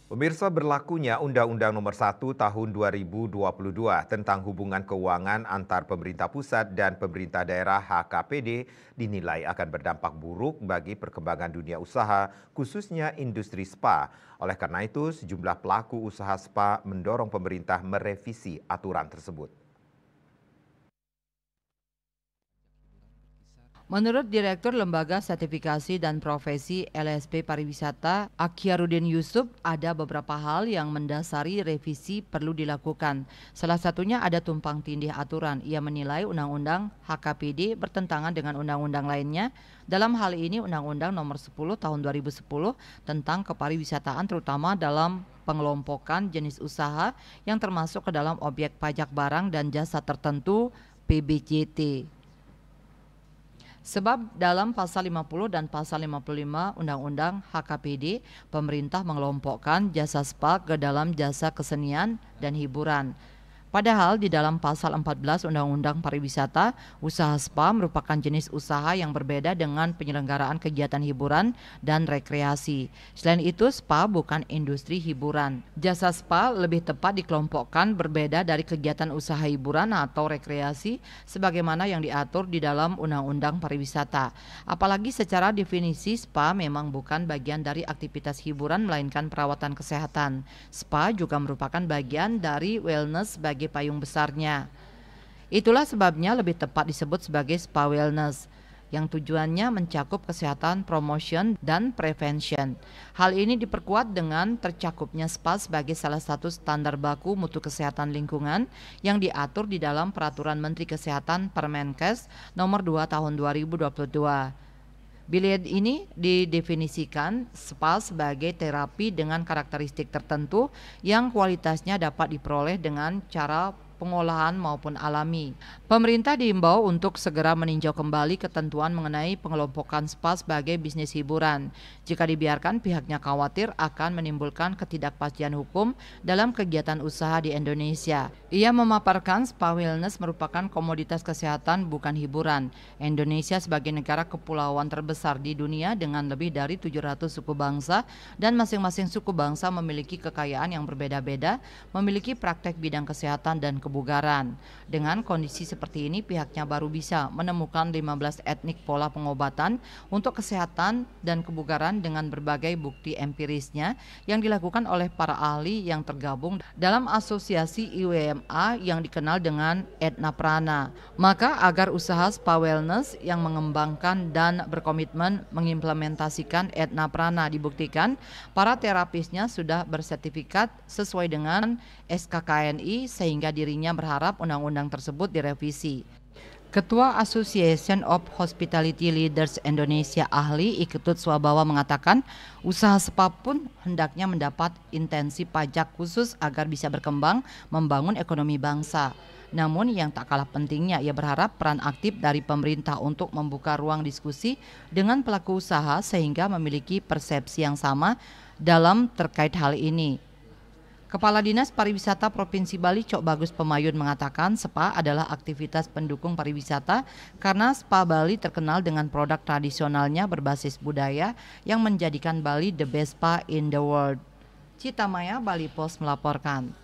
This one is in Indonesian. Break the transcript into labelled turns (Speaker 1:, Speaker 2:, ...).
Speaker 1: Pemirsa, berlakunya Undang-Undang Nomor 1 Tahun 2022 tentang hubungan keuangan antar pemerintah pusat dan pemerintah daerah (HKPD) dinilai akan berdampak buruk bagi perkembangan dunia usaha, khususnya industri spa. Oleh karena itu, sejumlah pelaku usaha spa mendorong pemerintah merevisi aturan tersebut.
Speaker 2: Menurut Direktur Lembaga Sertifikasi dan Profesi LSP Pariwisata, Akhyaruddin Yusuf, ada beberapa hal yang mendasari revisi perlu dilakukan. Salah satunya ada tumpang tindih aturan. Ia menilai Undang-Undang HKPD bertentangan dengan undang-undang lainnya. Dalam hal ini Undang-Undang Nomor 10 Tahun 2010 tentang kepariwisataan, terutama dalam pengelompokan jenis usaha yang termasuk ke dalam objek pajak barang dan jasa tertentu (PBJT). Sebab dalam pasal 50 dan pasal 55 Undang-Undang HKPD, pemerintah mengelompokkan jasa spa ke dalam jasa kesenian dan hiburan. Padahal di dalam pasal 14 Undang-Undang Pariwisata, usaha spa merupakan jenis usaha yang berbeda dengan penyelenggaraan kegiatan hiburan dan rekreasi. Selain itu, spa bukan industri hiburan. Jasa spa lebih tepat dikelompokkan berbeda dari kegiatan usaha hiburan atau rekreasi sebagaimana yang diatur di dalam Undang-Undang Pariwisata. Apalagi secara definisi spa memang bukan bagian dari aktivitas hiburan melainkan perawatan kesehatan. Spa juga merupakan bagian dari wellness sebagai payung besarnya. Itulah sebabnya lebih tepat disebut sebagai spa wellness, yang tujuannya mencakup kesehatan, promotion, dan prevention. Hal ini diperkuat dengan tercakupnya spa sebagai salah satu standar baku mutu kesehatan lingkungan yang diatur di dalam Peraturan Menteri Kesehatan Permenkes Nomor 2 Tahun 2022. Bila ini didefinisikan spa sebagai terapi dengan karakteristik tertentu yang kualitasnya dapat diperoleh dengan cara pengolahan maupun alami. Pemerintah diimbau untuk segera meninjau kembali ketentuan mengenai pengelompokan spa sebagai bisnis hiburan. Jika dibiarkan, pihaknya khawatir akan menimbulkan ketidakpastian hukum dalam kegiatan usaha di Indonesia. Ia memaparkan spa wellness merupakan komoditas kesehatan bukan hiburan. Indonesia sebagai negara kepulauan terbesar di dunia dengan lebih dari 700 suku bangsa dan masing-masing suku bangsa memiliki kekayaan yang berbeda-beda, memiliki praktek bidang kesehatan dan kebugaran. Dengan kondisi seperti ini, pihaknya baru bisa menemukan 15 etnik pola pengobatan untuk kesehatan dan kebugaran dengan berbagai bukti empirisnya yang dilakukan oleh para ahli yang tergabung dalam asosiasi IWMA yang dikenal dengan Etna Prana. Maka agar usaha spa wellness yang mengembangkan dan berkomitmen mengimplementasikan Etna Prana dibuktikan, para terapisnya sudah bersertifikat sesuai dengan SKKNI sehingga dirinya berharap undang-undang tersebut direvisi. Ketua Association of Hospitality Leaders Indonesia Ahli Iketut Swabawa mengatakan usaha spa pun hendaknya mendapat intensi pajak khusus agar bisa berkembang membangun ekonomi bangsa. Namun yang tak kalah pentingnya, ia berharap peran aktif dari pemerintah untuk membuka ruang diskusi dengan pelaku usaha sehingga memiliki persepsi yang sama dalam terkait hal ini. Kepala Dinas Pariwisata Provinsi Bali Cok Bagus Pemayun mengatakan spa adalah aktivitas pendukung pariwisata karena spa Bali terkenal dengan produk tradisionalnya berbasis budaya yang menjadikan Bali the best spa in the world. Cita Maya, Bali Post melaporkan.